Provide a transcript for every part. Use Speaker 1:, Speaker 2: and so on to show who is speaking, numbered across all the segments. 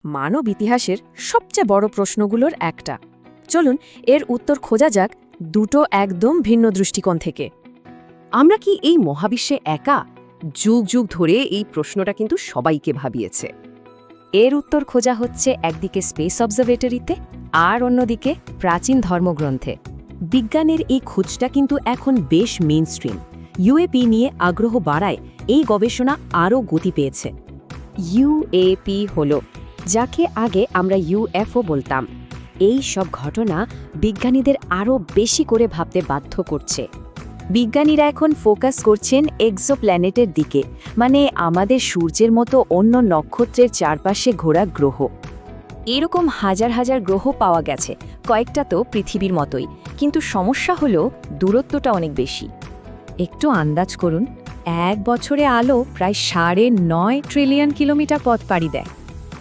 Speaker 1: মানব ইতিহাসের সবচেয়ে বড় প্রশ্নগুলোর একটা। চলুন এর উত্তর খোঁজা যাক দুটো একদম ভিন্ন দৃষ্টিকোণ থেকে।
Speaker 2: আমরা কি এই মহাবিশ্বে একা? যুগ যুগ ধরে এই প্রশ্নটা কিন্তু সবাইকে ভাবিয়েছে।
Speaker 1: এর উত্তর খোঁজা হচ্ছে একদিকে স্পেস অবজারভেটরিতে আর অন্যদিকে প্রাচীন ধর্মগ্রন্থে।
Speaker 2: বিজ্ঞানের এই খোঁজটা কিন্তু এখন বেশ মেইনস্ট্রিম। ইউএপি নিয়ে আগ্রহ বাড়ায় এই গবেষণা আরও গতি পেয়েছে।
Speaker 1: ইউএপি হল যাকে আগে আমরা ইউএফও বলতাম। এই সব ঘটনা বিজ্ঞানীদের আরও বেশি করে ভাবতে বাধ্য করছে। বিজ্ঞানীরা এখন ফোকাস করছেন এক্সোপ্ল্যানেটের দিকে, মানে আমাদের সূর্যের মতো অন্য নক্ষত্রের চারপাশে ঘোরা গ্রহ। এরকম হাজার হাজার গ্রহ পাওয়া গেছে, কয়েকটা তো পৃথিবীর মতোই, কিন্তু সমস্যা হলো দূরত্বটা অনেক বেশি। একটু আন্দাজ করুন, 1 বছরে আলো প্রায় 9.5 ট্রিলিয়ন কিলোমিটার পথ পাড়ি দেয়।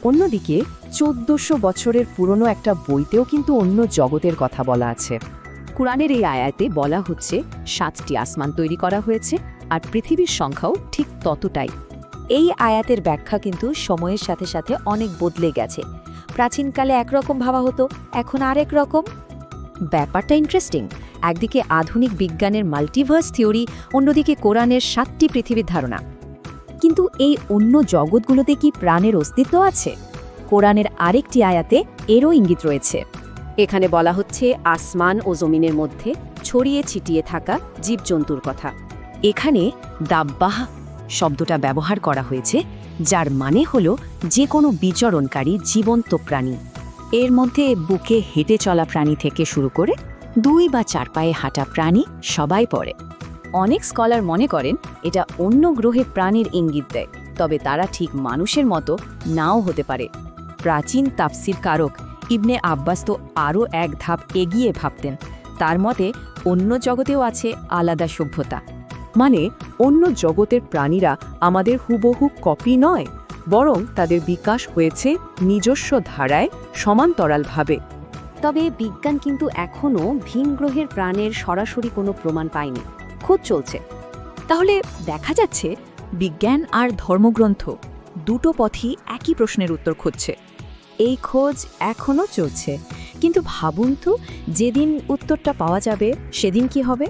Speaker 2: অন্যদিকে 1400 বছরের পুরনো একটা বইতেও কিন্তু অন্য জগতের কথা বলা আছে। কুরআনের এই আয়াতে বলা হচ্ছে 7টি আসমান তৈরি করা হয়েছে, আর পৃথিবীর সংখ্যাও ঠিক ততটাই।
Speaker 1: এই আয়াতের ব্যাখ্যা কিন্তু সময়ের সাথে সাথে অনেক বদলে গেছে। প্রাচীনকালে একরকম ভাবা হতো, এখন আরেক রকম। ব্যাপারটা ইন্টারেস্টিং। একদিকে আধুনিক বিজ্ঞানের মাল্টিভার্স থিওরি, অন্যদিকে কোরআনের 7টি পৃথিবীর ধারণা। কিন্তু এই অন্য জগৎগুলোতে কি প্রাণের অস্তিত্ব আছে? কোরআনের আরেকটি আয়াতে এরও ইঙ্গিত রয়েছে। এখানে বলা হচ্ছে আসমান ও জমিনের মধ্যে ছড়িয়ে ছিটিয়ে থাকা জীবজন্তুর কথা।
Speaker 2: এখানে দাব্বাহ শব্দটা ব্যবহার করা হয়েছে, যার মানে হল যে কোনো বিচরণকারী জীবন্ত প্রাণী। এর মধ্যে বুকে হেঁটে চলা প্রাণী থেকে শুরু করে 2 বা 4 পায়ে হাঁটা প্রাণী সবাই পড়ে।
Speaker 1: অনেক স্কলার মনে করেন এটা অন্য গ্রহে প্রাণীর ইঙ্গিত দেয়, তবে তারা ঠিক মানুষের মতো নাও হতে পারে। প্রাচীন তাফসির কারক ইবনে আব্বাস তো আরও এক ধাপ এগিয়ে ভাবতেন। তার মতে অন্য জগতেও আছে আলাদা সভ্যতা।
Speaker 3: মানে অন্য জগতের প্রাণীরা আমাদের হুবহু কপি নয়, বরং তাদের বিকাশ হয়েছে নিজস্ব ধারায়, সমান্তরালভাবে।
Speaker 1: তবে বিজ্ঞান কিন্তু এখনও ভিন গ্রহের প্রাণের সরাসরি কোনো প্রমাণ পায়নি, খোঁজ চলছে।
Speaker 2: তাহলে দেখা যাচ্ছে বিজ্ঞান আর ধর্মগ্রন্থ দুটো পথই একই প্রশ্নের উত্তর খুঁজছে।
Speaker 1: এই খোঁজ এখনও চলছে, কিন্তু ভাবুন তো, যেদিন উত্তরটা পাওয়া যাবে সেদিন কি হবে?